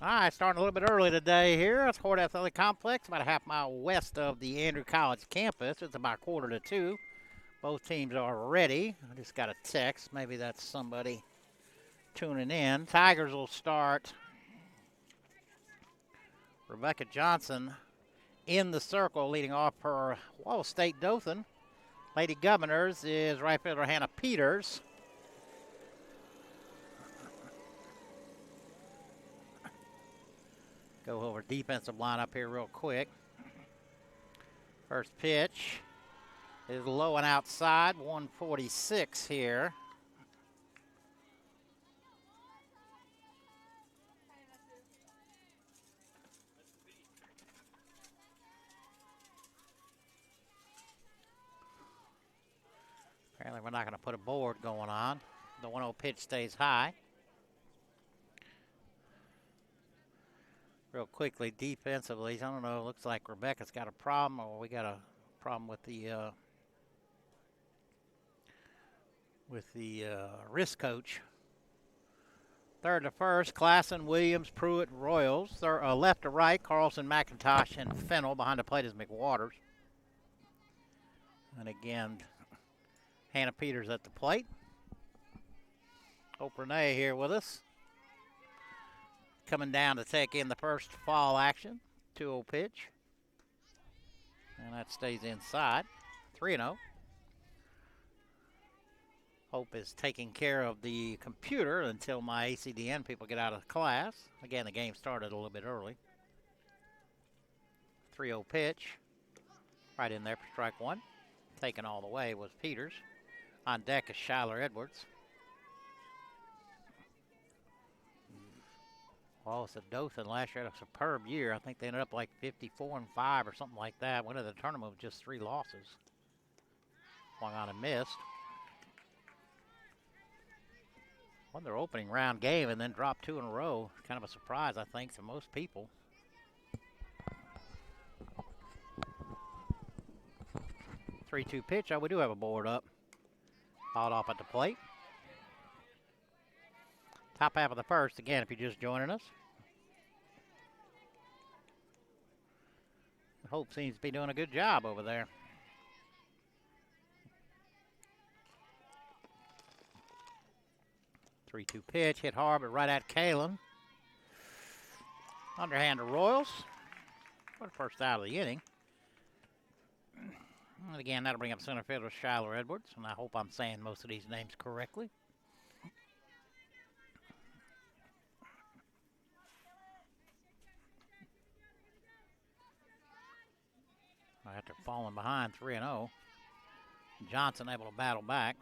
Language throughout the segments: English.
All right, starting a little bit early today here. It's Court Athletic Complex, about a half mile west of the Andrew College campus. It's about 1:45. Both teams are ready. I just got a text. Maybe that's somebody tuning in. Tigers will start. Rebecca Johnson in the circle, leading off for WALLACE-Dothan. Lady Governors is right fielder Hannah Peters. Go over defensive lineup here real quick. First pitch is low and outside, 146 here. Apparently we're not going to put a board going on. The 1-0 pitch stays high. Real quickly, defensively, I don't know, it looks like Rebecca's got a problem, or we got a problem with the wrist coach. Third to first, Klassen, Williams, Pruitt, Royals. Left to right, Carlson, McIntosh, and Fennell. Behind the plate is McWaters. And again, Hannah Peters at the plate. Hope Renee here with us. Coming down to take in the first fall action. 2-0 pitch. And that stays inside. 3-0. Hope is taking care of the computer until my ACDN people get out of class. Again, the game started a little bit early. 3-0 pitch. Right in there for strike one. Taken all the way was Peters. On deck is Shyler Edwards. WALLACE-Dothan last year had a superb year. I think they ended up like 54-5 or something like that. Went to the tournament with just 3 losses. Swung on and missed. Won their opening round game and then dropped 2 in a row. Kind of a surprise, I think, to most people. Three-two pitch. Oh, we do have a board up. Fouled off at the plate. Top half of the first, again, if you're just joining us. Hope seems to be doing a good job over there. Three-two pitch, hit hard, but right at Kalen. Underhand to Royals for the first out of the inning. And again, that'll bring up center fielder Shyler Edwards, and I hope I'm saying most of these names correctly. After falling behind 3-0, Johnson able to battle back.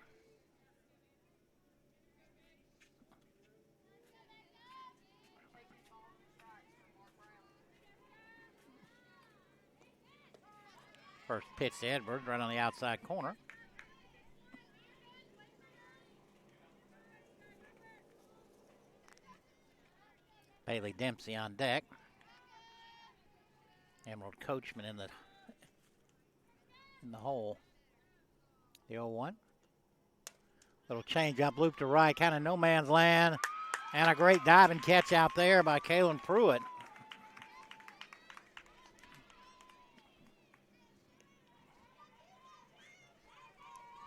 First pitch to Edwards, right on the outside corner. Bailey Dempsey on deck. Emerald Coachman in the hole. The 0-1. Little change up, loop to right, kind of no man's land. And a great diving catch out there by Kaylin Pruitt.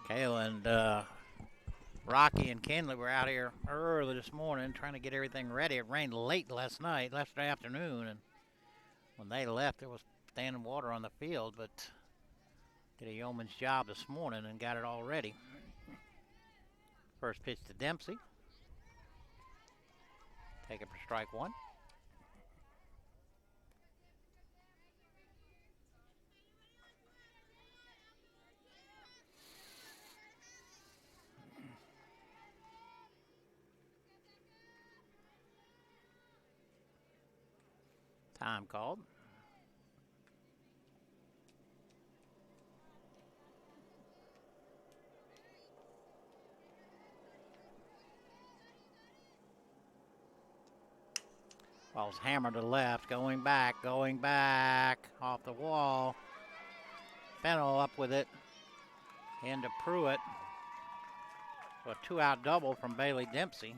Kaylin, Rocky and Kenley were out here early this morning trying to get everything ready. It rained late last night, yesterday afternoon, and when they left, there was standing water on the field, but did a yeoman's job this morning and got it all ready. First pitch to Dempsey. Take it for strike one. Time called. Ball's hammered to the left, going back, off the wall. Fennell up with it, into Pruitt. So a 2-out double from Bailey Dempsey.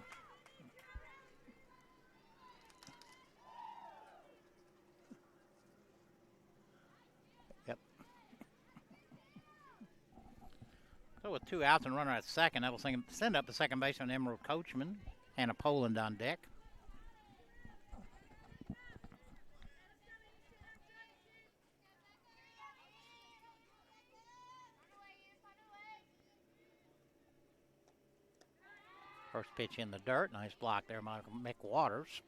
2 outs and runner at second. That will send up the second baseman, Emerald Coachman, and a Poland on deck. First pitch in the dirt. Nice block there, Mick Waters.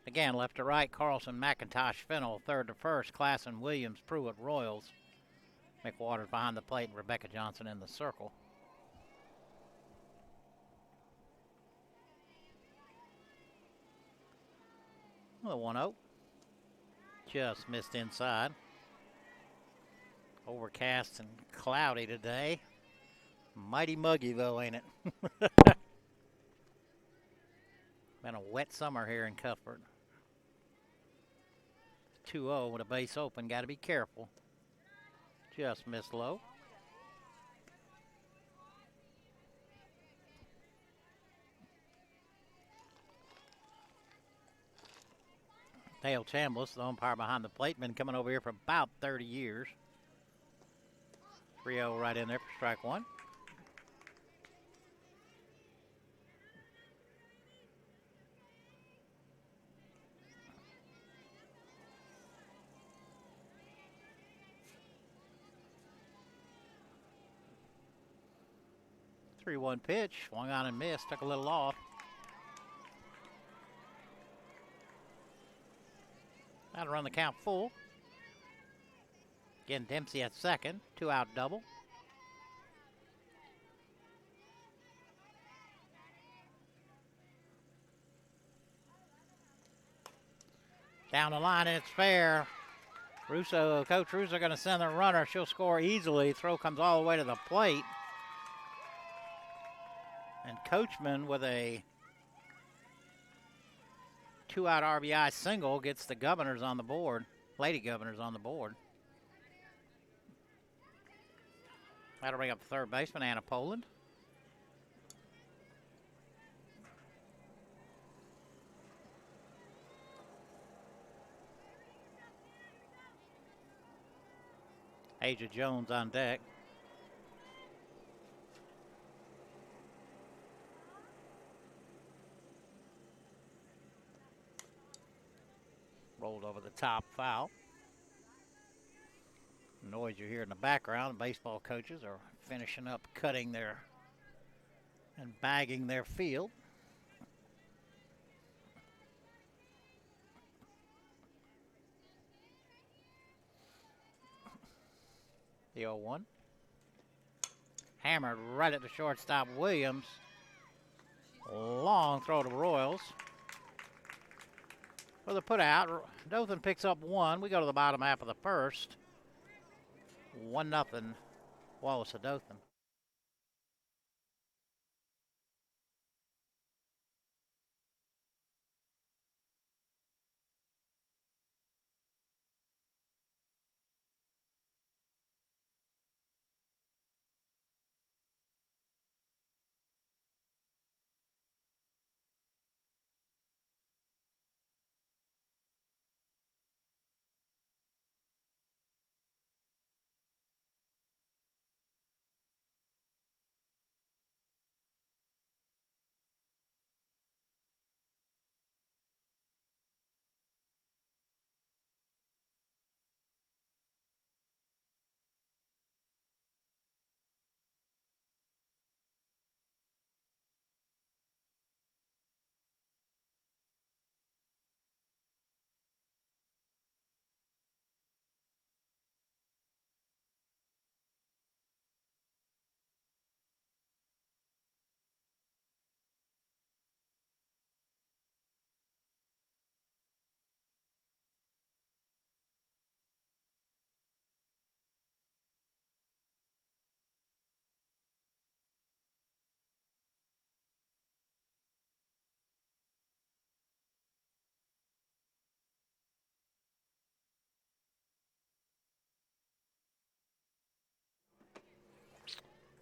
Again, left to right, Carlson, McIntosh, Fennell, third to first, Klassen, Williams, Pruitt, Royals. Mick Waters behind the plate, and Rebecca Johnson in the circle. Well, 1-0. Just missed inside. Overcast and cloudy today. Mighty muggy, though, ain't it? Been a wet summer here in Cuthbert. 2-0 with a base open. Got to be careful. Just missed low. Dale Chambliss, the umpire behind the plate, been coming over here for about 30 years. 3-0 right in there for strike one. Three-one pitch, swung on and missed, took a little off. That'll run the count full. Again, Dempsey at second, 2-out double. Down the line, and it's fair. Coach Russo going to send the runner. She'll score easily. Throw comes all the way to the plate. And Coachman with a 2-out RBI single gets the Governors on the board. Lady Governors on the board. That'll bring up the third baseman, Anna Poland. Aja Jones on deck. Rolled over the top, foul. The noise you hear in the background, the baseball coaches are finishing up cutting their and bagging their field. The 0-1. Hammered right at the shortstop, Williams. Long throw to Royals. For the put out, Dothan picks up one. We go to the bottom half of the first. 1-0, Wallace-Dothan.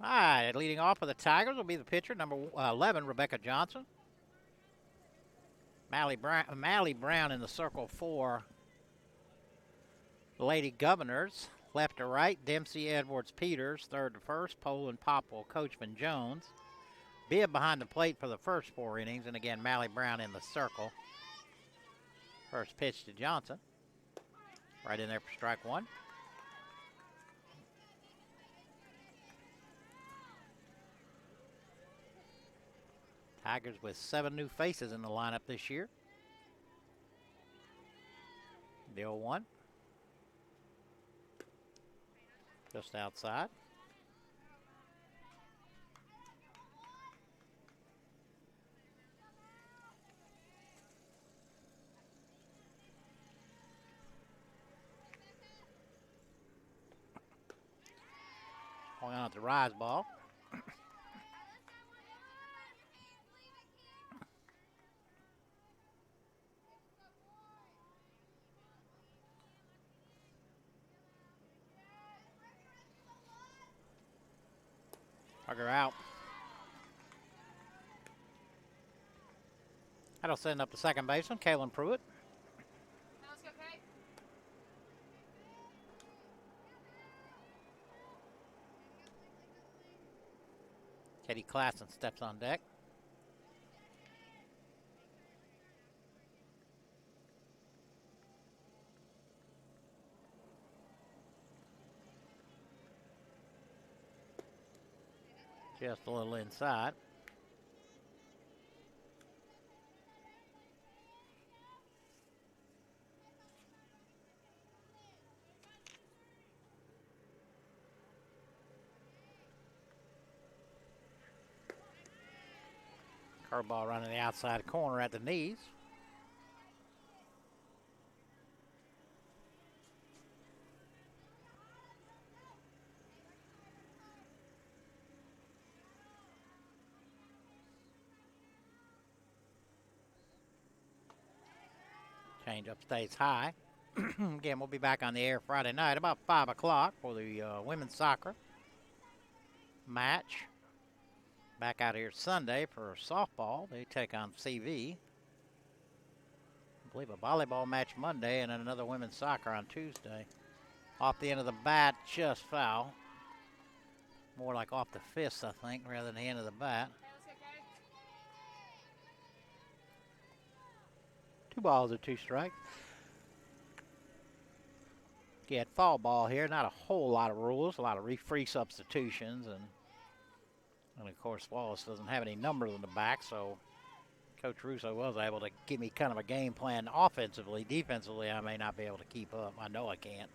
All right, leading off for the Tigers will be the pitcher, number 11, Rebecca Johnson. Mally Brown in the circle for the Lady Governors. Left to right, Dempsey, Edwards, Peters. Third to first, Poland, Popwell, Coachman, Jones. Bibb behind the plate for the first 4 innings, and again, Mally Brown in the circle. First pitch to Johnson. Right in there for strike 1. Tigers with 7 new faces in the lineup this year. The 0-1. Just outside. Going on at the rise ball. Tucker out. That'll send up the second baseman, Kalen Pruitt. Katie Klassen steps on deck. Just a little inside. Curveball running the outside corner at the knees. Change-up stays high. Again, we'll be back on the air Friday night about 5 o'clock for the women's soccer match. Back out here Sunday for softball. They take on CV. I believe a volleyball match Monday and then another women's soccer on Tuesday. Off the end of the bat, just foul. More like off the fist, I think, rather than the end of the bat. 2 balls and 2 strikes. Yeah, fall ball here. Not a whole lot of rules. A lot of free substitutions. And of course, Wallace doesn't have any numbers in the back, so Coach Russo was able to give me kind of a game plan offensively. Defensively, I may not be able to keep up. I know I can't.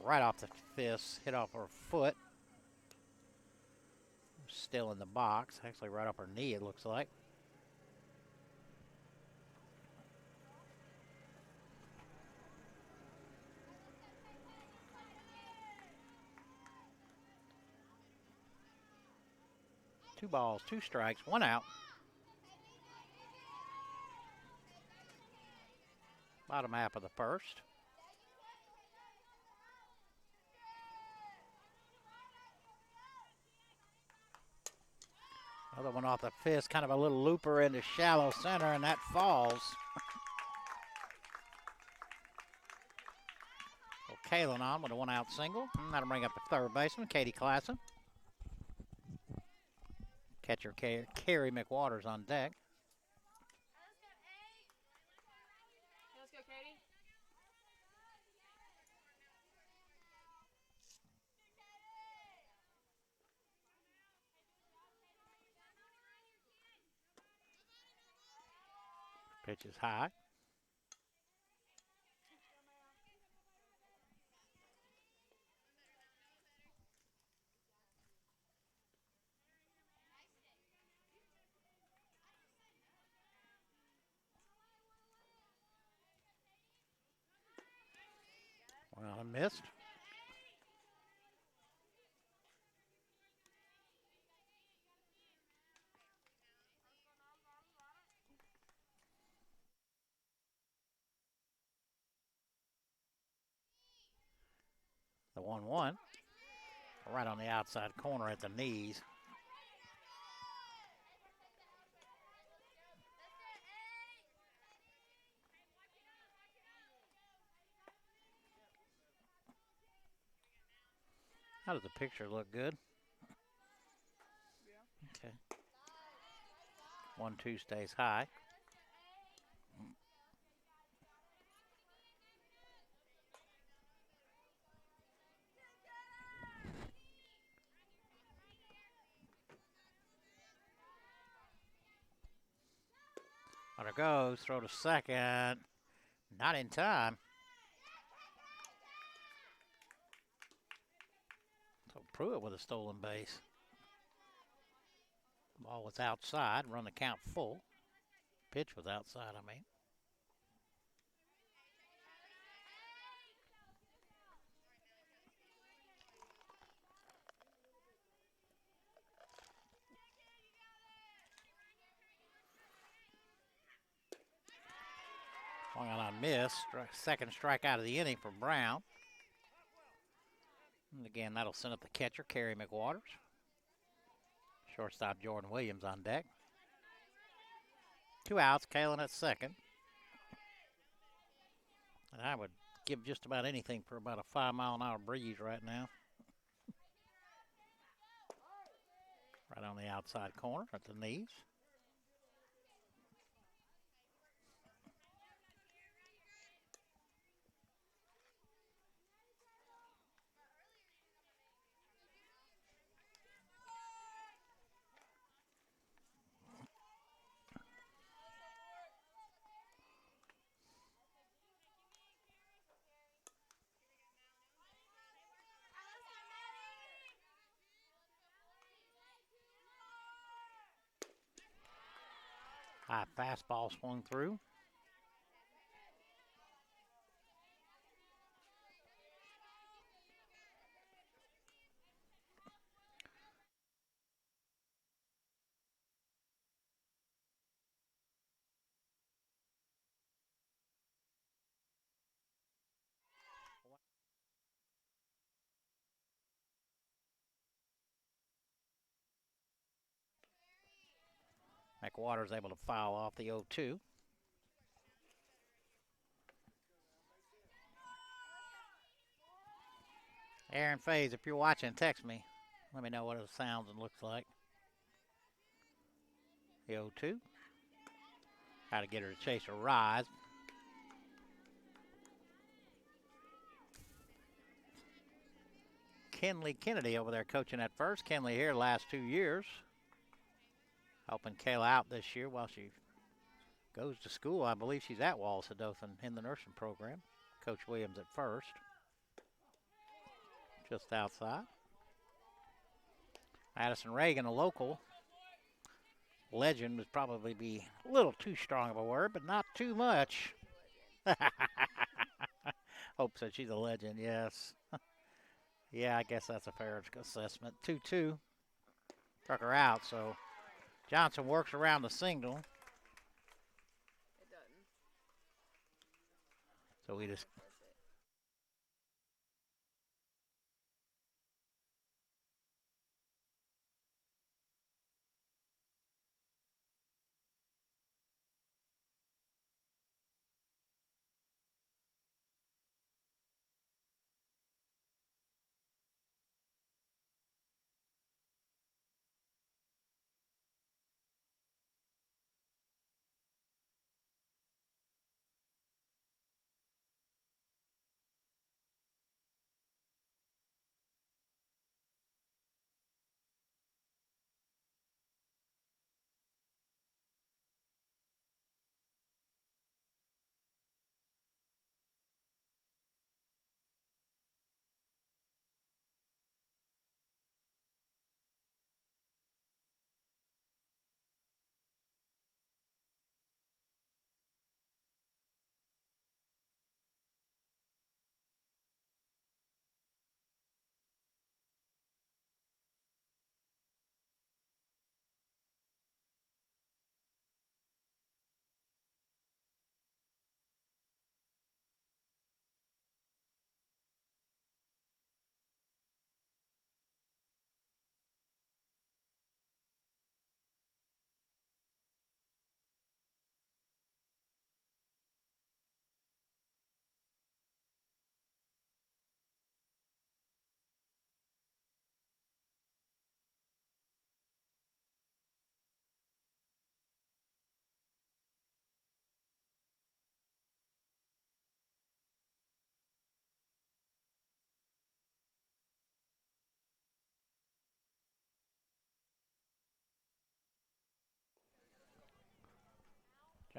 Right off the fist, hit off her foot. Still in the box. Actually, right off her knee, it looks like. Two balls, 2 strikes, 1 out. Bottom half of the first. Another one off the fist, kind of a little looper into shallow center, and that falls. So Kalen on with a 1-out single. And that'll bring up the third baseman, Katie Klassen. Catcher Carrie McWaters on deck. Let's go, Katie. Pitch is high. Well, I missed. The 1-1. Right on the outside corner at the knees. How does the picture look? Good? Yeah. Okay. 1-2 stays high. Runner goes, throw to second. Not in time. So Pruitt with a stolen base. Ball was outside, run the count full. Pitch was outside, I mean. Swung on miss. Second strikeout of the inning for Brown. And again, that'll send up the catcher, Kerry McWaters. Shortstop Jordan Williams on deck. 2 outs, Kalen at second. And I would give just about anything for about a 5-mile-an-hour breeze right now. Right on the outside corner at the knees. High fastball swung through. McWaters able to foul off the 0-2. Aaron Faze, if you're watching, text me. Let me know what it sounds and looks like. The 0-2. How to get her to chase a rise. Kenley Kennedy over there coaching at first. Kenley here last 2 years. Helping Kayla out this year while she goes to school. I believe she's at Wallace-Dothan in the nursing program. Coach Williams at first. Just outside. Madison Reagan, a local. Legend would probably be a little too strong of a word, but not too much. Hope said she's a legend, yes. Yeah, I guess that's a fair assessment. 2-2. Struck her out, so Johnson works around the single. It doesn't. So we just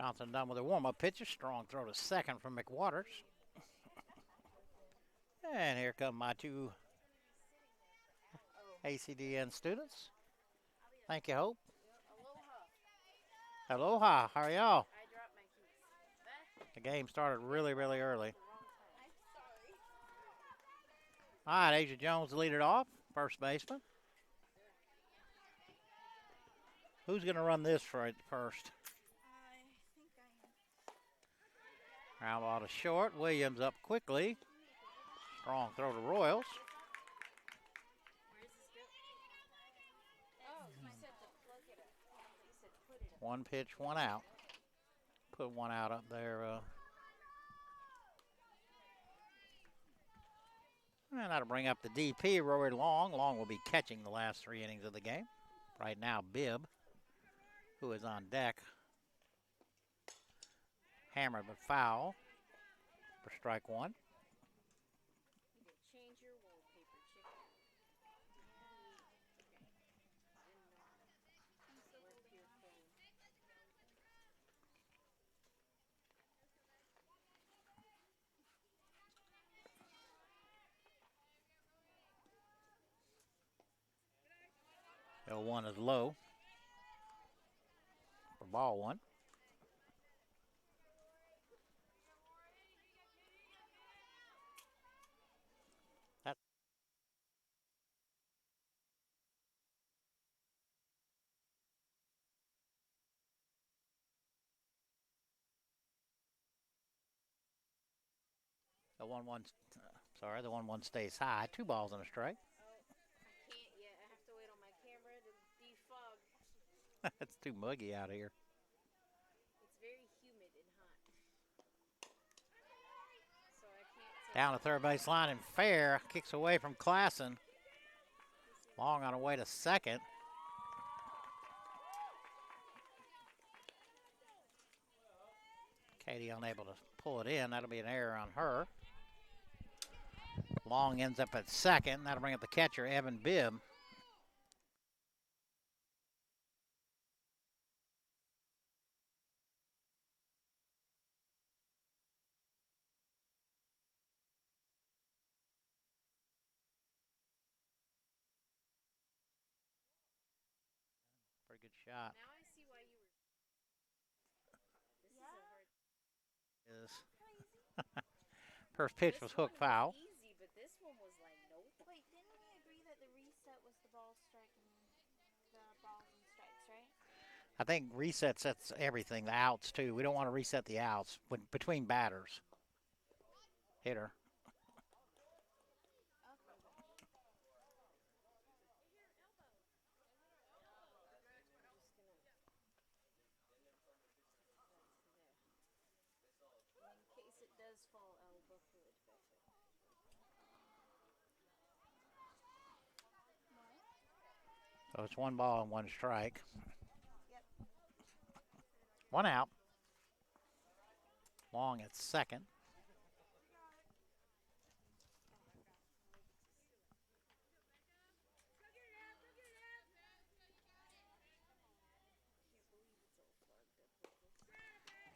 Johnson done with a warm-up pitch. A strong throw to second from McWaters. And here come my two ACDN students. Thank you, Hope. Aloha. How are y'all? The game started really, really early. All right, Asia Jones lead it off, first baseman. Who's going to run this for it first? I think I am. Ground ball to short. Williams up quickly. Strong throw to Royals. One pitch, one out. Put one out up there. And that'll bring up the DP, Rory Long. Long will be catching the last 3 innings of the game. Right now, Bibb, who is on deck. Hammered but foul for strike one. L1 is low for ball one. The 1-1, sorry, the 1-1 stays high. 2 balls and a strike. I can't yet. I have to wait on my camera to defog. It's too muggy out here. It's very humid and hot. So I can't. Down the third base line and fair. Kicks away from Klassen. Long on her way to second. Katie unable to pull it in. That'll be an error on her. Long ends up at second. That'll bring up the catcher, Evan Bibb. Pretty good shot. Now I see why you were. Is first pitch was hook foul. Easy, but this one was like nope. Wait, didn't we agree that the reset was the ball striking the balls and strikes, right? I think reset sets everything, the outs too. We don't want to reset the outs between batters. Hitter. So it's 1 ball and 1 strike. Yep. 1 out. Long at second.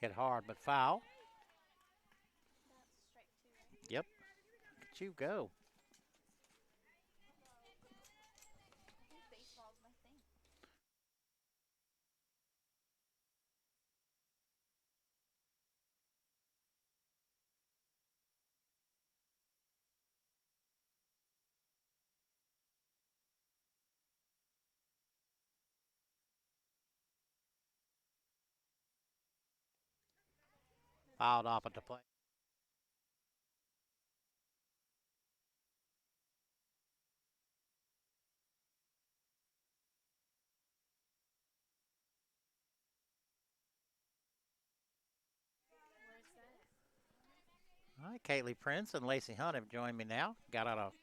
Hit hard but foul. That's strike 2, right? Yep. Look at you go. I think baseball's my thing. Fouled off at the plate. Where's that? All right, Kaylee Prince and Lacey Hunt have joined me now. Got out of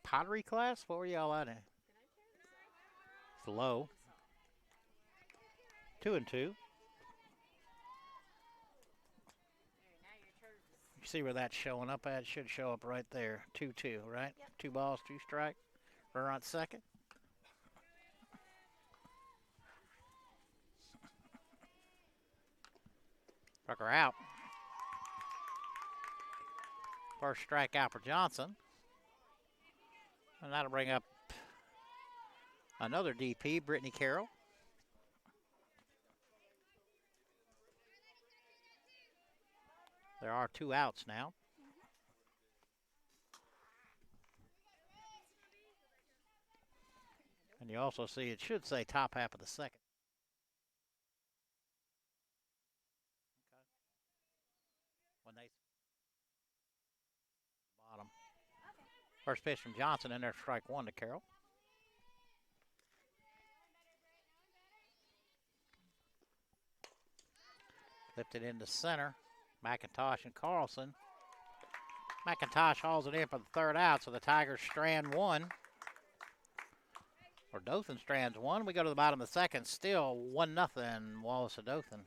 pottery class. What were y'all at? It's low. 2-2. You see where that's showing up at? It should show up right there. 2-2, right? Yep. 2 balls, 2 strikes. Runner on second. Struck her out. First strikeout for Johnson. And that'll bring up another DP, Brittany Carroll. There are 2 outs now. And you also see it should say top half of the second. Okay. When they bottom. First pitch from Johnson in there, strike 1 to Carroll. Lifted into center. McIntosh and Carlson. McIntosh hauls it in for the 3rd out, so the Tigers strand 1. Or Dothan strands 1. We go to the bottom of the 2nd. Still 1-0 Wallace-Dothan.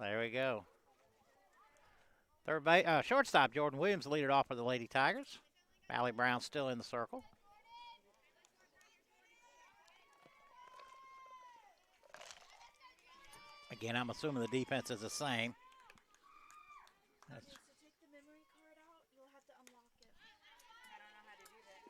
There we go. Shortstop Jordan Williams lead it off for the Lady Tigers. Valley Brown still in the circle. Again, I'm assuming the defense is the same. That's To take the memory card out, you'll have to unlock it. I don't know how to do that.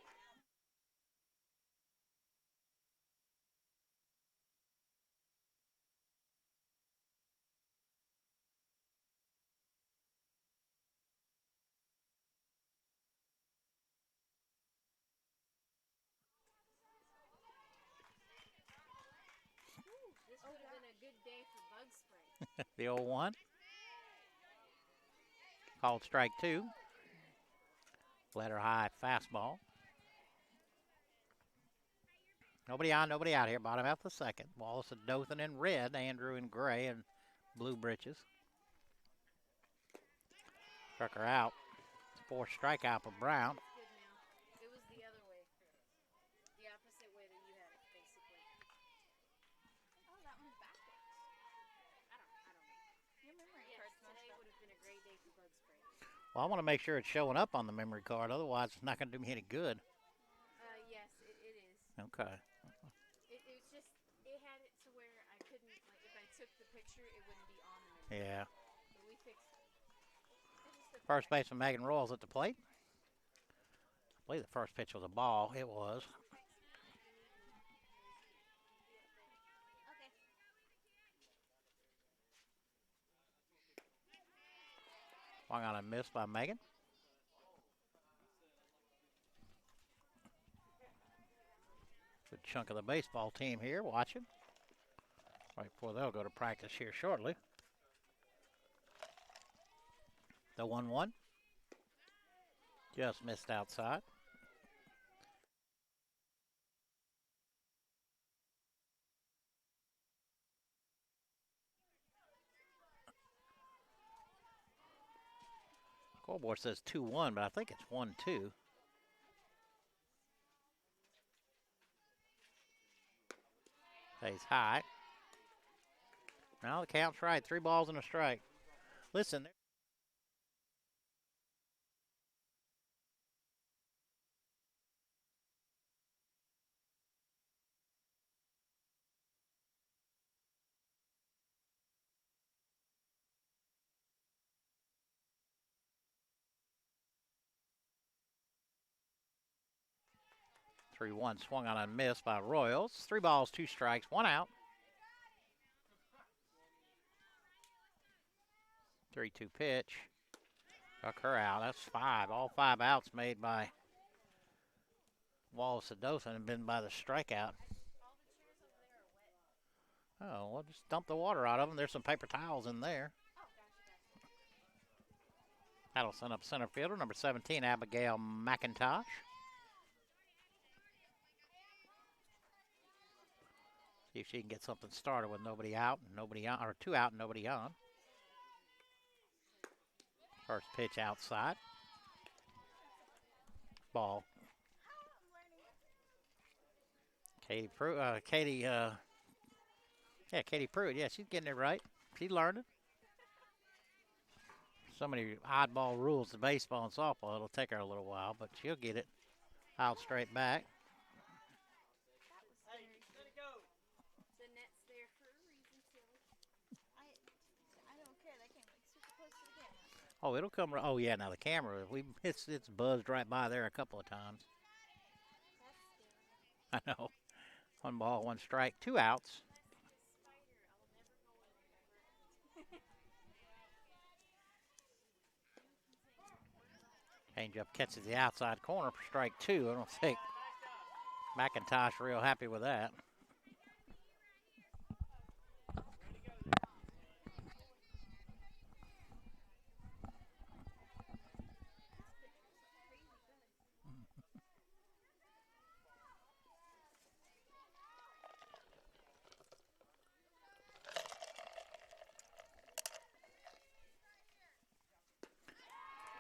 This would have been a good day for bug spray. the 0-1. Called strike 2. Letter high fastball. Nobody on, nobody out here. Bottom half of the 2nd. Wallace-Dothan in red, Andrew in gray, and blue breeches. Struck her out. 4th strikeout for Brown. It's good now. It was the other way. The opposite way that you had it, basically. Oh, that one's backwards. I don't know. Your memory Yes, card's today messed up. would have been a great day for bug spray. Well, I want to make sure it's showing up on the memory card. Otherwise, it's not going to do me any good. Yes, it is. Okay. It was just, it had it to where I couldn't, like, if I took the picture, it wouldn't be on the memory. Yeah. But we fixed it. First baseman Megan Royals at the plate. I believe the first pitch was a ball. It was. Okay. Swung on a miss by Megan. Good chunk of the baseball team here watching. Right before they'll go to practice here shortly. The 1-1. Just missed outside. Scoreboard says 2-1, but I think it's 1-2. Stays high. Now the count's right. 3 balls and a strike. Listen. 3-1 swung on and missed by Royals. 3 balls, 2 strikes, 1 out. 3-2 pitch. Struck her out. That's 5. All 5 outs made by Wallace-Dothan have been by the strikeout. Oh, well, just dump the water out of them. There's some paper towels in there. That'll send up center fielder, number 17, Abigail McIntosh. See if she can get something started with nobody out, and nobody on, or 2 out and nobody on. First pitch outside. Ball. Katie Pruitt. Katie Pruitt. Yeah, she's getting it right. She learned it. So many oddball rules to baseball and softball. It'll take her a little while, but she'll get it out straight back. The net's there for a reason, silly. I don't care. That came like super close to the camera. Oh, it'll come. Oh yeah, now the camera. It's buzzed right by there a couple of times. That's scary. I know. 1 ball, 1 strike, 2 outs. Changeup catches the outside corner for strike 2. I don't think McIntosh real happy with that.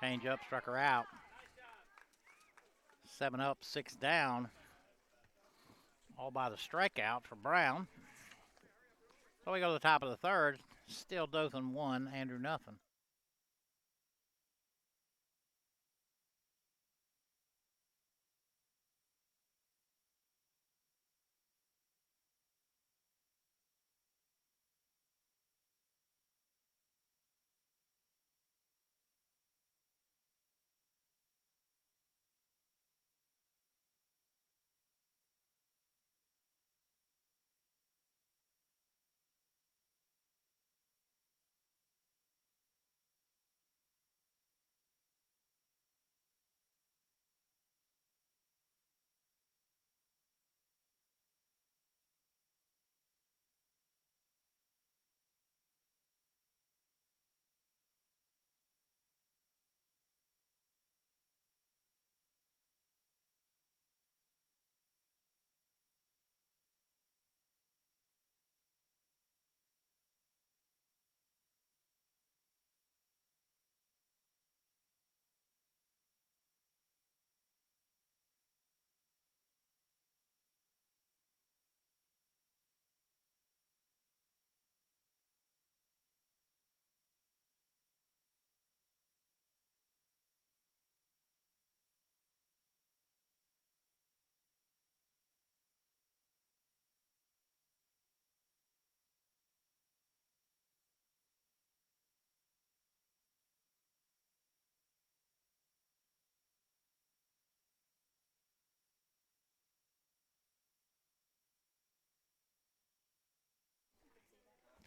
Changeup struck her out. 7 up, 6 down. All by the strikeout for Brown. So we go to the top of the third. Still Dothan 1, Andrew nothing.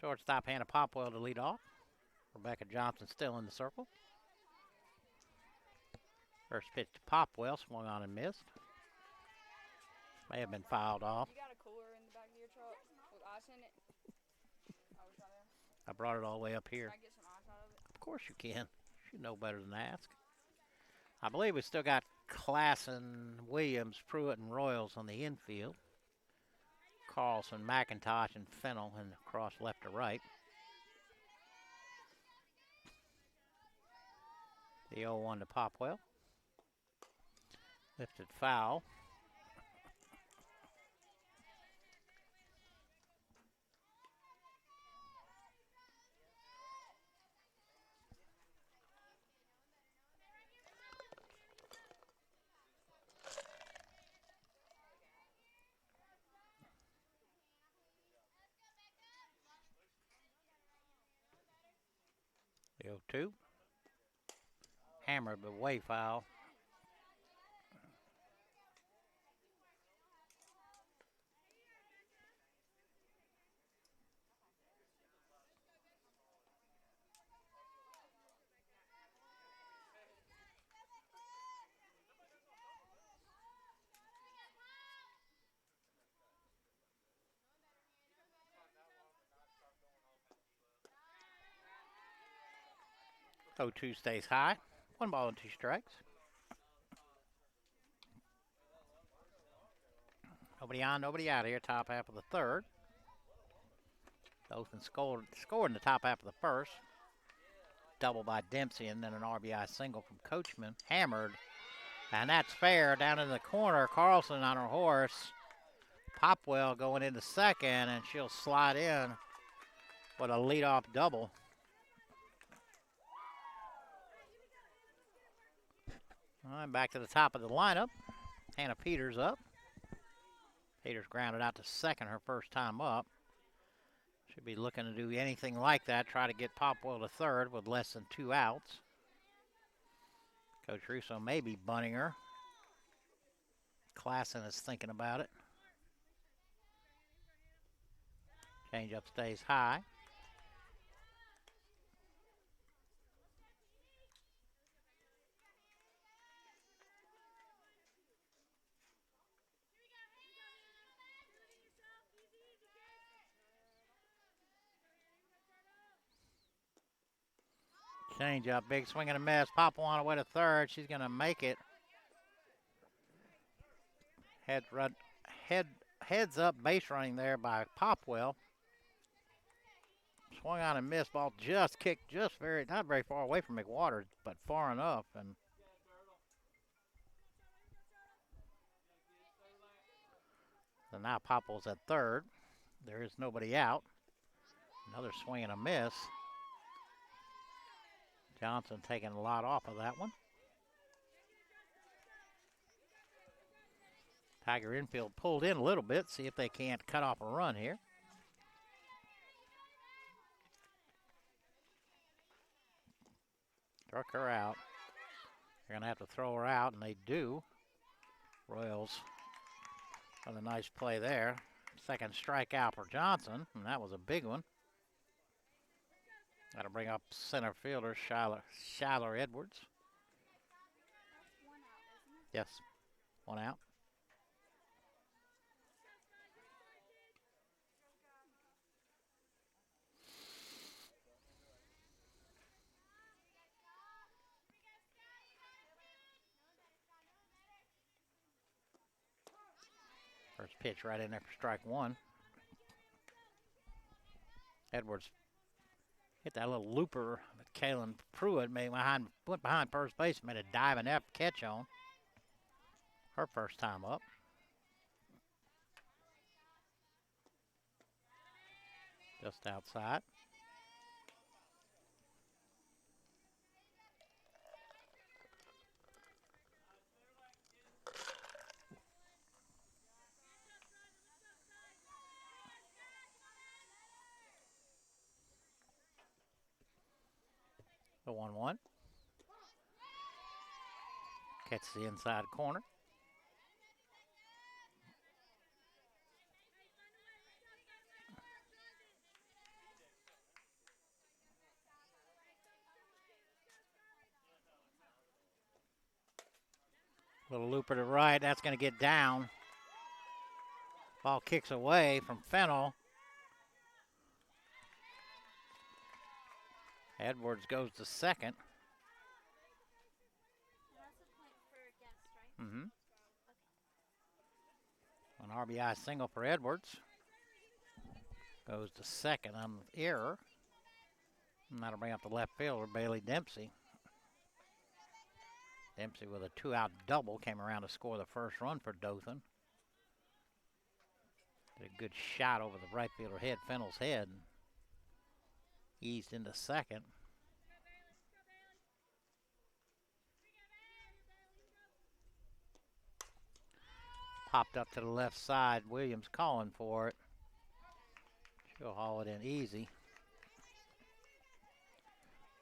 Shortstop Hannah Popwell to lead off. Rebecca Johnson still in the circle. First pitch to Popwell, swung on and missed. May have been fouled off. You got a cooler in the back of your truck with ice in it? I brought it all the way up here. Can I get some ice out of it? Of course you can. You should know better than to ask. I believe we still got Klassen, Williams, Pruitt, and Royals on the infield. Carlson, McIntosh, and Fennell and across left to right. The 0-1 to Popwell. Lifted foul. The 0-2. Hammered, but way foul. Oh, 2 stays high. 1 ball and 2 strikes. Nobody on, nobody out here. Top half of the third. Dothan scored in the top half of the first. Double by Dempsey and then an RBI single from Coachman. Hammered. And that's fair. Down in the corner, Carlson on her horse. Popwell going into second, and she'll slide in with a leadoff double. All right, back to the top of the lineup. Hannah Peters up. Peters grounded out to second her first time up. Should be looking to do anything like that, try to get Popwell to third with less than 2 outs. Coach Russo may be bunting her. Klassen is thinking about it. Changeup stays high. Change up, big swing and a miss. Popwell on her way to third. She's going to make it. Heads up base running there by Popwell. Swung on and missed. Ball just kicked not very far away from McWaters, but far enough. And so now Popwell's at third. There is nobody out. Another swing and a miss. Johnson taking a lot off of that one. Tiger infield pulled in a little bit. See if they can't cut off a run here. Struck her out. They're going to have to throw her out, and they do. Royals with a nice play there. Second strikeout for Johnson, and that was a big one. Got to bring up center fielder Shyler Edwards. That's 1 out, isn't it? Yes, 1 out. First pitch right in there for strike 1. Edwards hit that little looper that Kaylin Pruitt went behind first base, made a diving catch on. Her first time up. Just outside. The 1-1. Catches the inside corner. Little looper to right. That's going to get down. Ball kicks away from Fennell. Edwards goes to second. That's a point for a guess, right? An RBI single for Edwards. Goes to second on the error. And that'll bring up the left fielder, Bailey Dempsey. Dempsey with a 2-out double came around to score the first run for Dothan. Did a good shot over the right fielder head, Fennell's head. Eased into second. Popped up to the left side. Williams calling for it. She'll haul it in easy.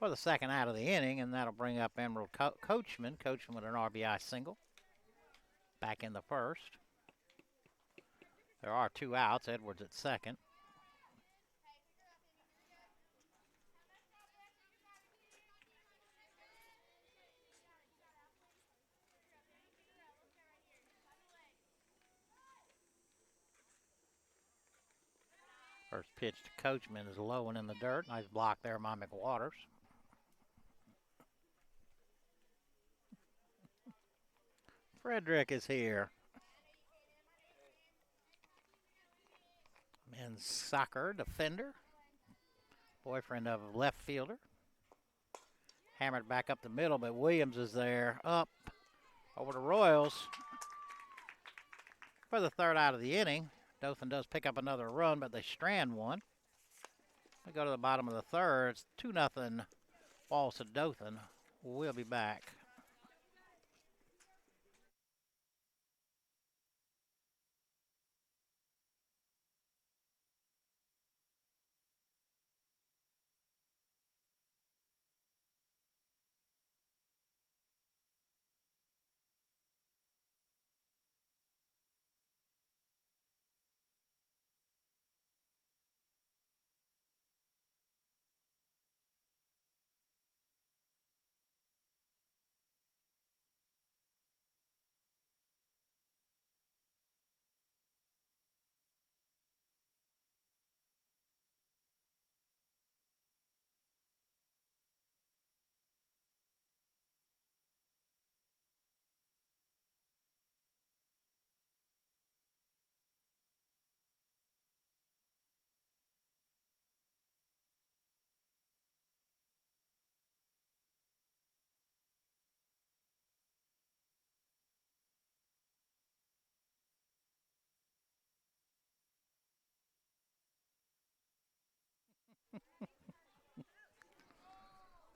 for the second out of the inning, and that'll bring up Emerald Coachman. Coachman with an RBI single. Back in the first. There are 2 outs. Edwards at second. First pitch to Coachman is low and in the dirt. Nice block there by McWaters. Frederick is here. Men's soccer defender. Boyfriend of left fielder. Hammered back up the middle, but Williams is there. Up over to Royals for the third out of the inning. Dothan does pick up another run, but they strand one. We go to the bottom of the third. It's 2-0 Wallace-Dothan. We'll be back.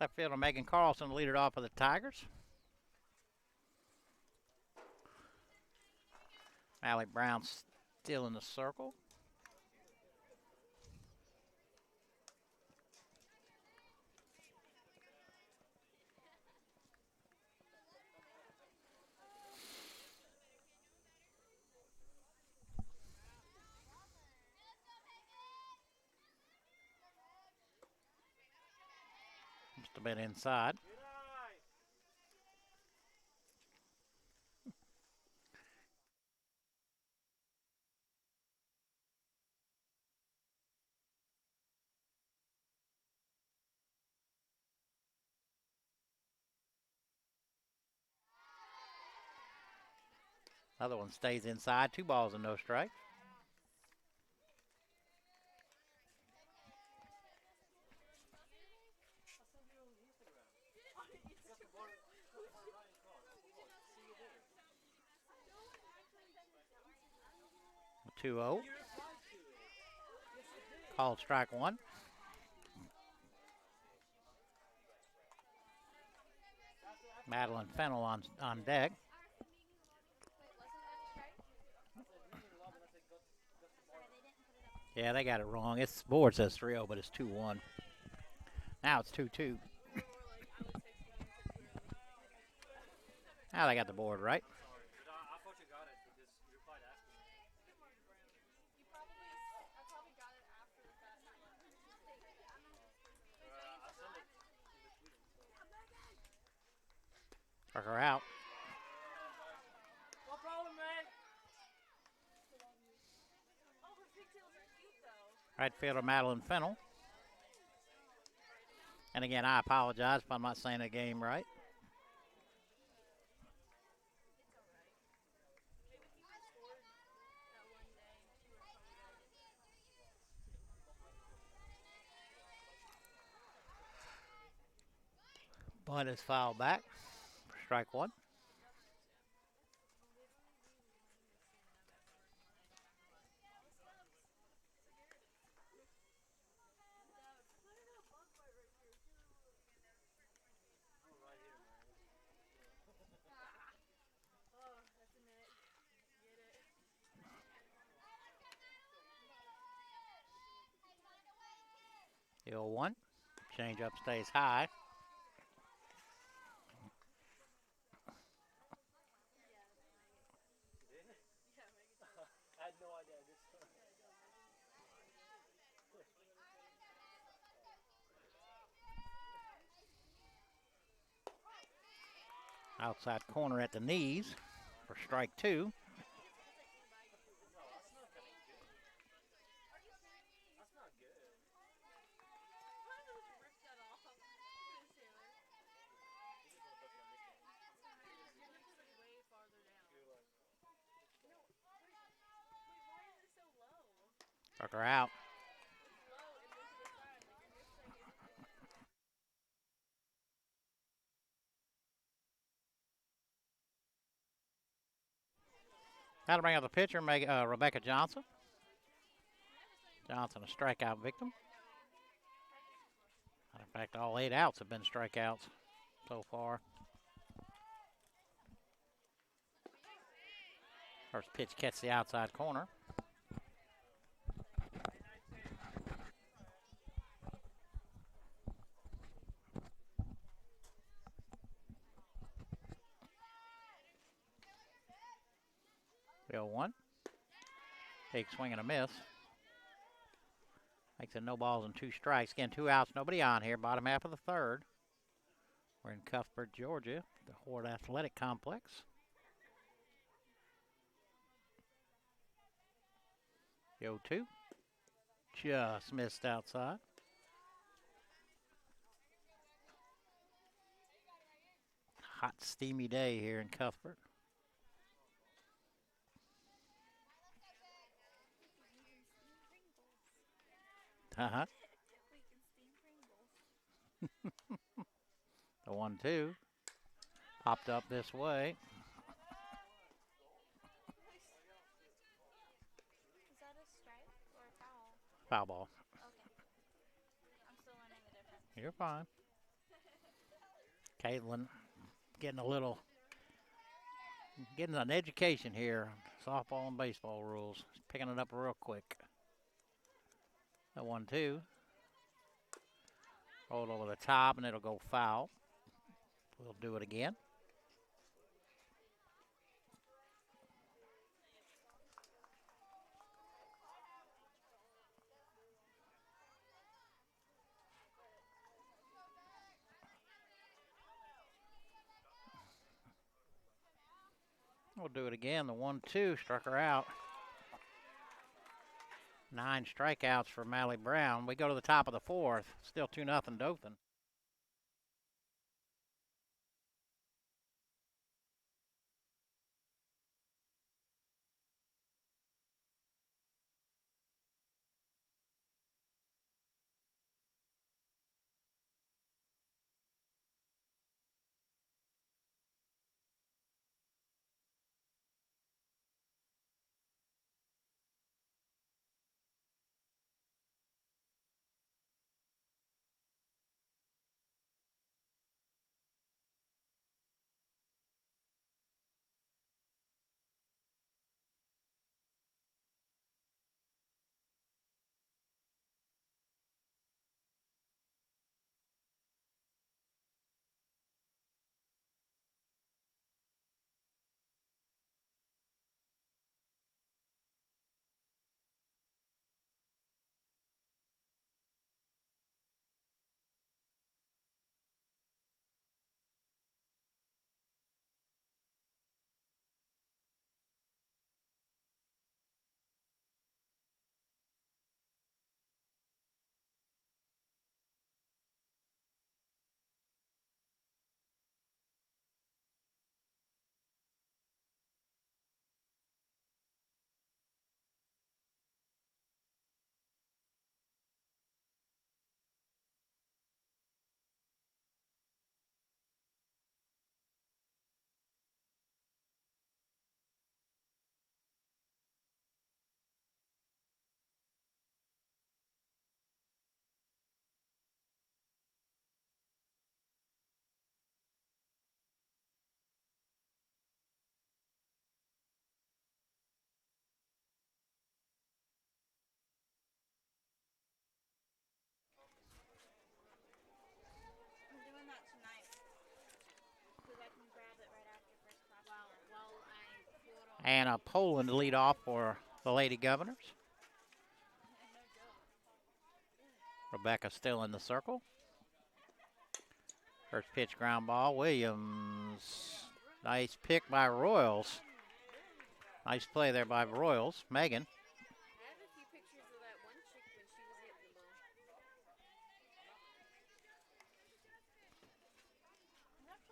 Left fielder Megan Carlson lead it off for the Tigers. Allie Brown still in the circle. Just a bit inside. Other one stays inside. 2 balls and no strikes. A 2-0. Called strike one. Madeline Fennell on deck. Yeah, they got it wrong. Its board says 3-0, but it's 2-1. Now it's 2-2. Now they got the board right. Struck her out. No problem, man. Right fielder Madeline Fennell. And again, I apologize if I'm not saying the game right. Bunt is fouled back for strike one. The 0-1. Change up stays high. Outside corner at the knees for strike two. Struck her out. That'll bring up the pitcher, Rebecca Johnson. Johnson, a strikeout victim. In fact, all 8 outs have been strikeouts so far. First pitch catches the outside corner. The 0-1. Big swing and a miss. Makes it no balls and 2 strikes. Again, 2 outs, nobody on here. Bottom half of the third. We're in Cuthbert, Georgia, the Horde Athletic Complex. The 0-2. Just missed outside. Hot, steamy day here in Cuthbert. Uh-huh. The 1-2. Popped up this way. Is that a strike or a foul? Foul ball. Okay. I'm still learning the difference. You're fine. Caitlin getting an education here. Softball and baseball rules. Picking it up real quick. The 1-2. Rolled over the top and it'll go foul. We'll do it again. We'll do it again. The 1-2 struck her out. 9 strikeouts for Mally Brown. We go to the top of the fourth. Still 2-0 Dothan. Anna Poland to lead off for the Lady Governors. Rebecca still in the circle. First pitch ground ball. Williams. Nice pick by Royals. Nice play there by Royals. Megan. I have a few pictures of that one chick when she was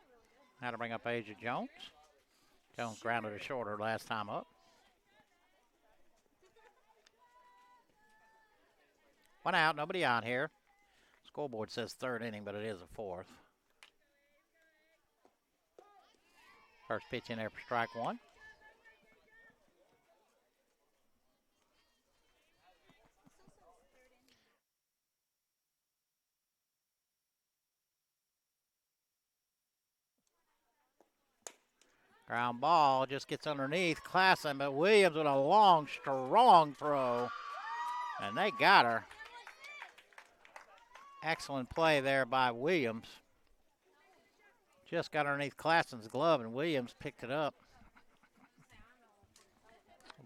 hitting the ball. Had to bring up Asia Jones. Jones grounded to shorter last time up. One out, nobody out here. Scoreboard says third inning, but it is a fourth. First pitch in there for strike one. Ground ball just gets underneath Klassen, but Williams with a long, strong throw. And they got her. Excellent play there by Williams. Just got underneath Klassen's glove, and Williams picked it up.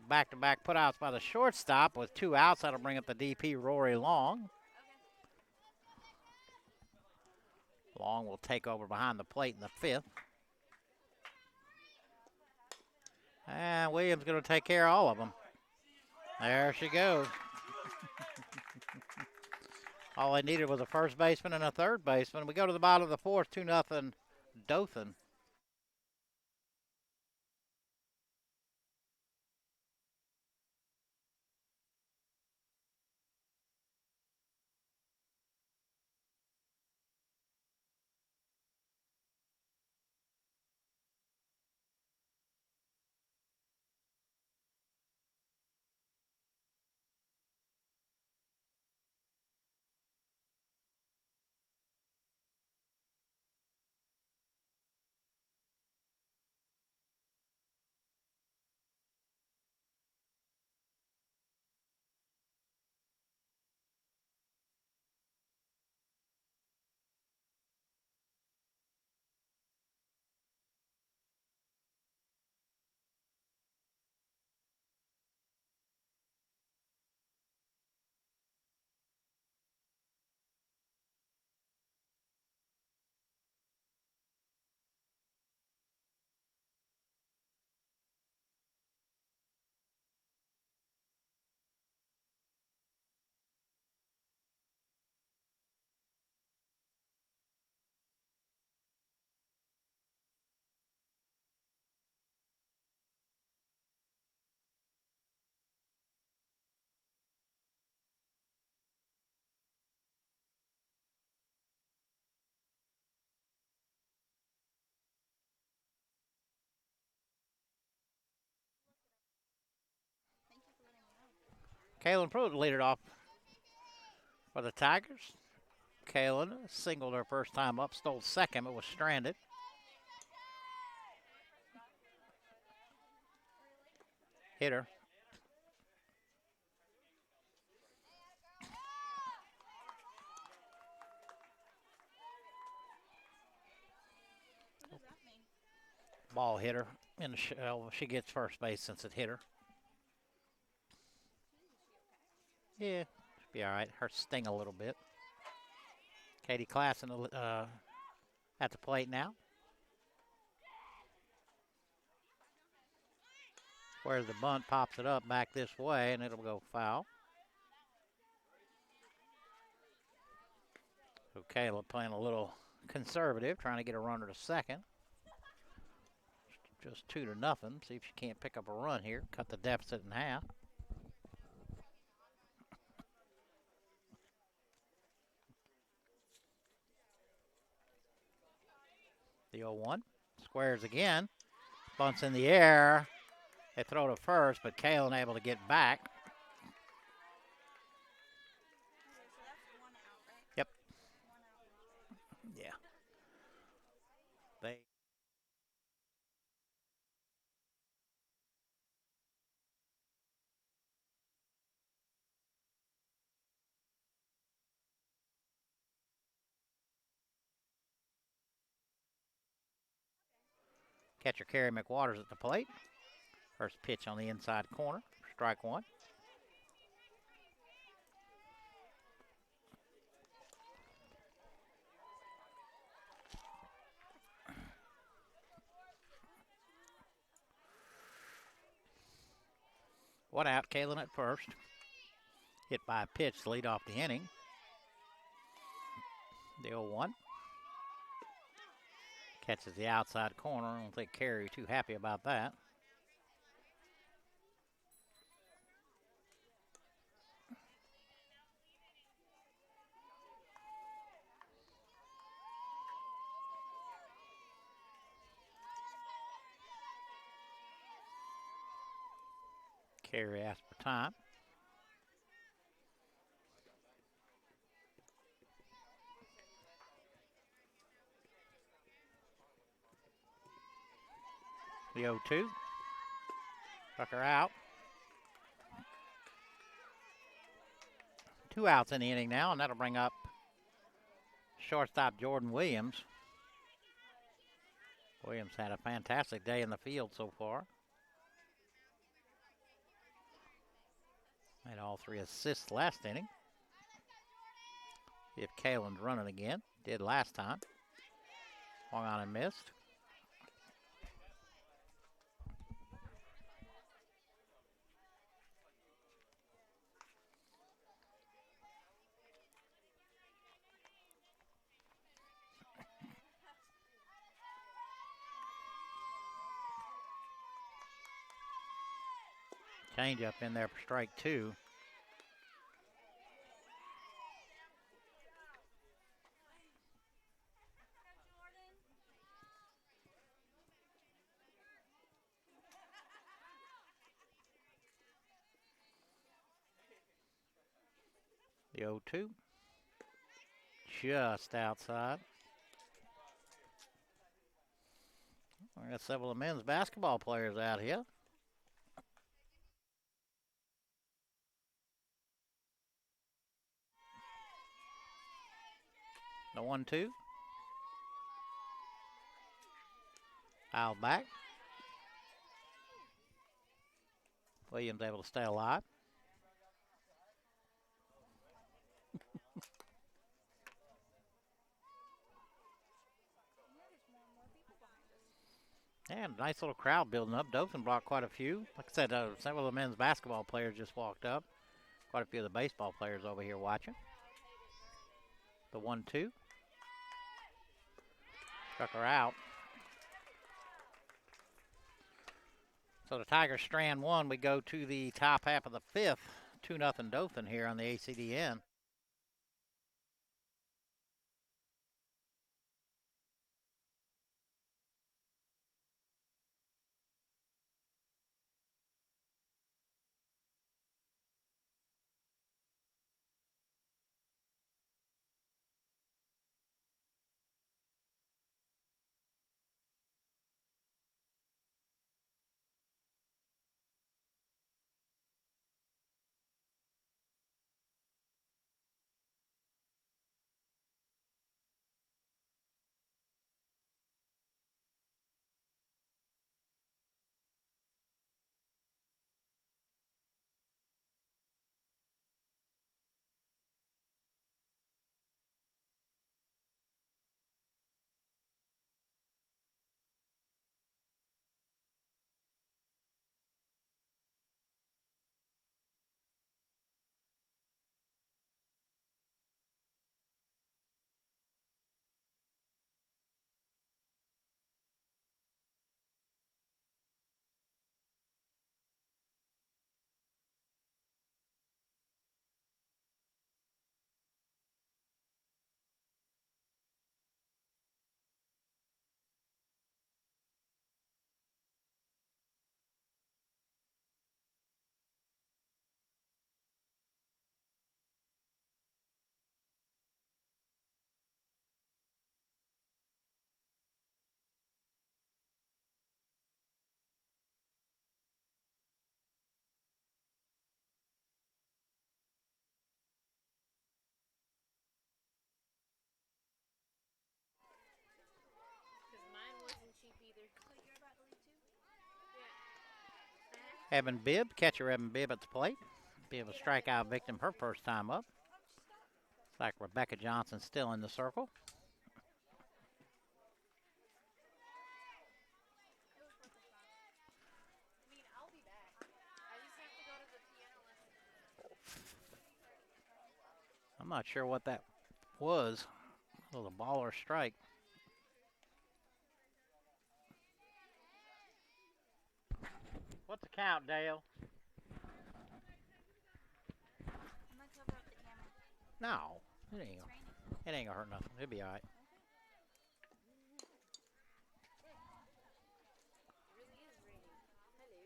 Back-to-back putouts by the shortstop with 2 outs. That'll bring up the DP, Rory Long. Long will take over behind the plate in the 5th. And Williams going to take care of all of them. There she goes. All they needed was a first baseman and a third baseman. We go to the bottom of the 4th, 2-0 Dothan. Kaylin Pruitt lead it off for the Tigers. Kaylin singled her first time up, stole second, but was stranded. Hitter. Ball hitter in the shell. She gets first base since it hit her. Yeah, should be all right. Her sting a little bit. Katie Klassen at the plate now. Where the bunt pops it up back this way, and it'll go foul. So Kayla playing a little conservative, trying to get a runner to second. Just 2-0. See if she can't pick up a run here. Cut the deficit in half. The 0-1. Squares again. Bunts in the air. They throw to first, but Kalen able to get back. Yep. Yeah. They. Catcher Carrie McWaters at the plate. First pitch on the inside corner. Strike one. One out, Kalen at first. Hit by a pitch to lead off the inning. The 0-1. Catches the outside corner. I don't think Carey too happy about that. Carey asked for time. The 0-2. Tucker out. 2 outs in the inning now, and that'll bring up shortstop Jordan Williams. Williams had a fantastic day in the field so far. Made all 3 assists last inning. See if Kalen's running again. Did last time. Swung on and missed. Change up in there for strike 2. The 0-2. Just outside. We got several of the men's basketball players out here. The 1-2. Foul back. Williams able to stay alive. And nice little crowd building up. Dothan brought quite a few. Like I said, several of the men's basketball players just walked up. Quite a few of the baseball players over here watching. The 1-2. Struck her out. So the Tigers strand 1. We go to the top half of the 5th. 2-0 Dothan here on the ACDN. Evan Bibb, catcher Evan Bibb at the plate. Bibb a strikeout victim her first time up. Looks like Rebecca Johnson still in the circle. I'll be back. I just have to go to the piano lesson. I'm not sure what that was. It was a ball or a strike. What's the count, Dale? I'm gonna cover up the camera. No, it ain't. It's raining. It ain't gonna hurt nothing. It'll be all right. It really is raining. Hello.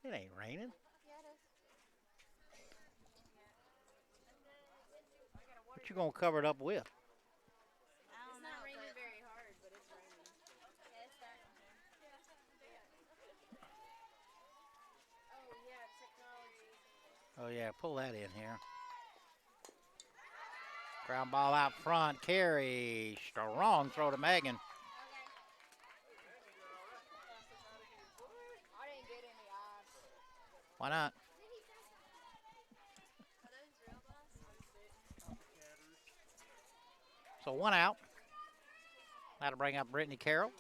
It ain't raining. Yeah, it is. What you gonna cover it up with? I don't It's know. not raining very hard, but it's raining. Yeah, it's starting to. Oh, yeah, technology. Oh yeah, pull that in here. Ground ball out front. Carey. Strong throw to Megan. I didn't get any eyes. Why not? So 1 out. That'll bring up Brittany Carroll.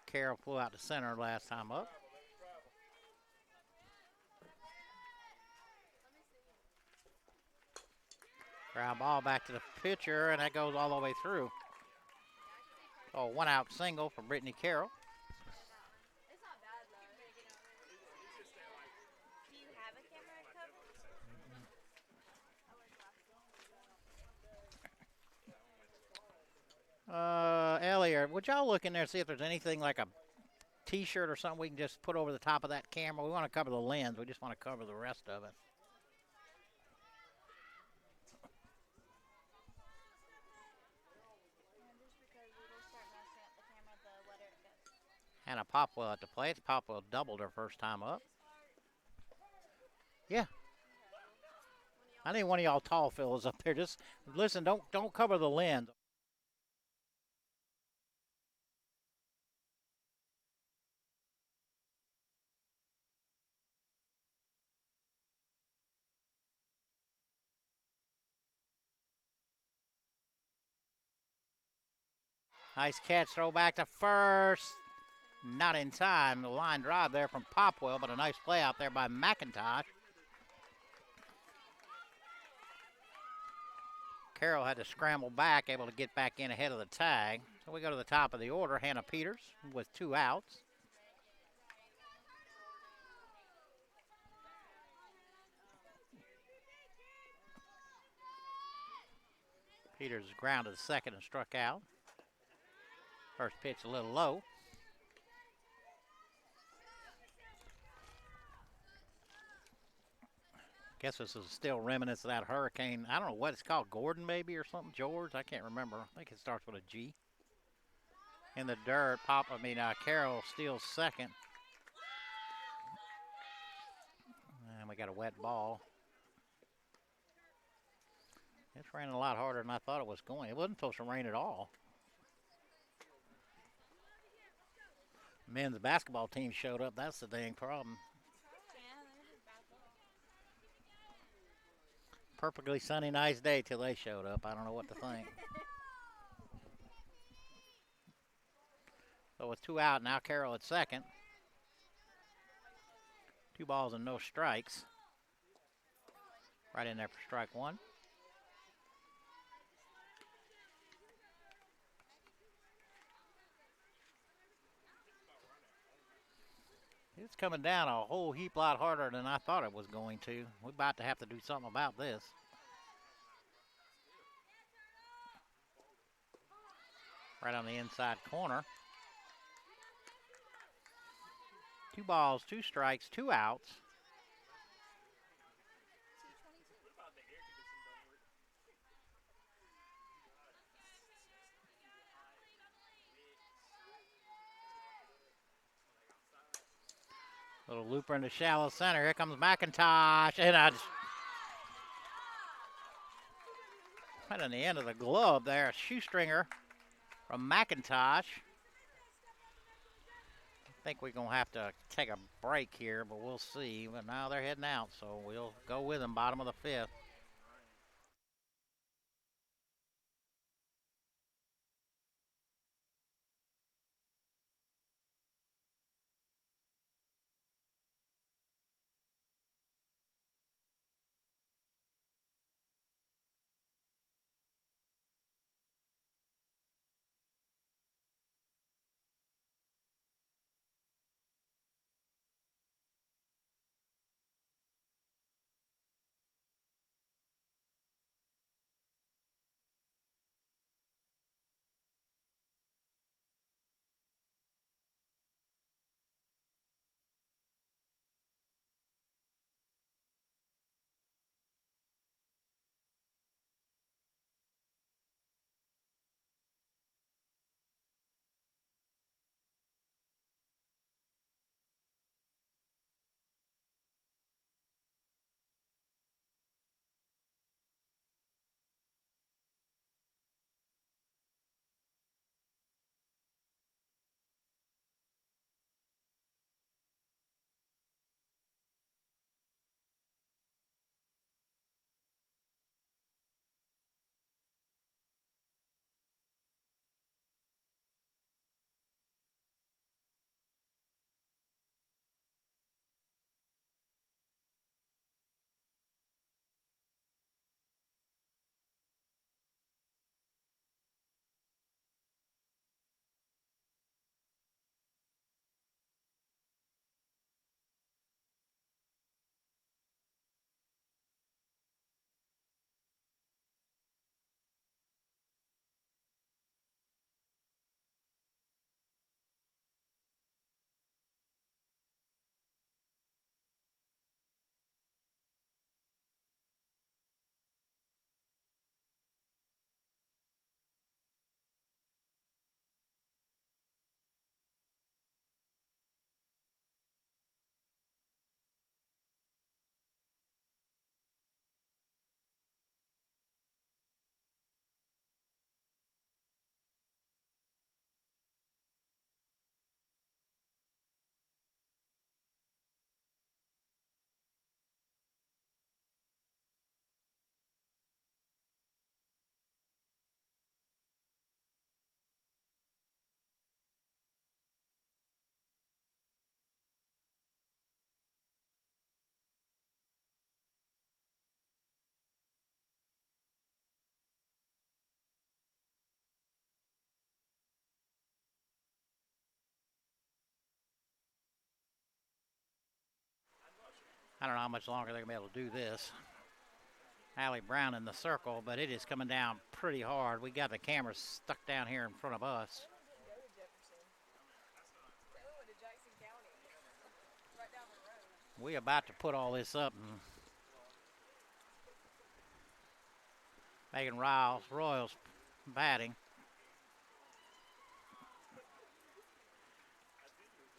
Carroll flew out to center last time up. Ground ball back to the pitcher, and that goes all the way through. So 1 out single for Brittany Carroll. It's not bad, though. Do you have a camera cover? Elliot, would y'all look in there and see if there's anything like a T-shirt or something we can just put over the top of that camera? We want to cover the lens. We just want to cover the rest of it. Just because it'll start messing up the camera the wetter it gets. Hannah Popwell at the plate. Popwell doubled her first time up. Yeah. I need one of y'all tall fellas up there. Just listen. Don't cover the lens. Nice catch. Throw back to first. Not in time. The line drive there from Popwell, but a nice play out there by McIntosh. Carroll had to scramble back, able to get back in ahead of the tag. So we go to the top of the order. Hannah Peters with 2 outs. Peters grounded to second and struck out. First pitch a little low. Guess this is still remnants of that hurricane. I don't know what it's called, Gordon maybe or something, George. I can't remember. I think it starts with a G. In the dirt, Carroll steals second. And we got a wet ball. It's raining a lot harder than I thought it was going. It wasn't supposed to rain at all. Men's basketball team showed up. That's the dang problem. Perfectly sunny, nice day till they showed up. I don't know what to think. So with 2 out, now Carroll at second. 2 balls and no strikes. Right in there for strike 1. It's coming down a whole heap lot harder than I thought it was going to. We're about to have to do something about this. Right on the inside corner. 2 balls, 2 strikes, 2 outs. Little looper into shallow center. Here comes McIntosh. And right on the end of the glove there, a shoestringer from McIntosh. think we're going to have to take a break here, but we'll see. But now they're heading out, so we'll go with them, bottom of the fifth. I don't know how much longer they're going to be able to do this. Allie Brown in the circle, but it is coming down pretty hard. We got the camera stuck down here in front of us. We about to put all this up and Megan Royals batting.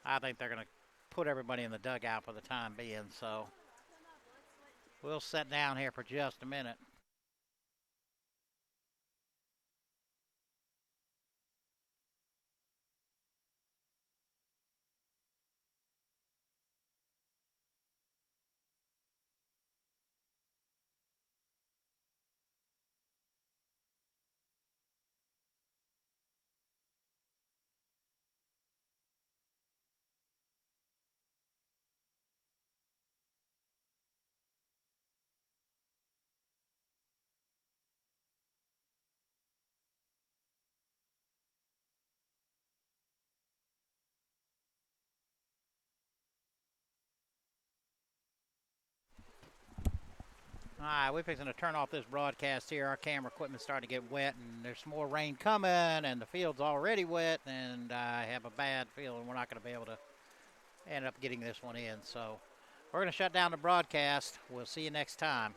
I think they're going to put everybody in the dugout for the time being, so we'll sit down here for just a minute. All right, we're fixing to turn off this broadcast here. Our camera equipment's starting to get wet, and there's more rain coming, and the field's already wet, and I have a bad feeling we're not going to be able to end up getting this one in. So we're going to shut down the broadcast. We'll see you next time.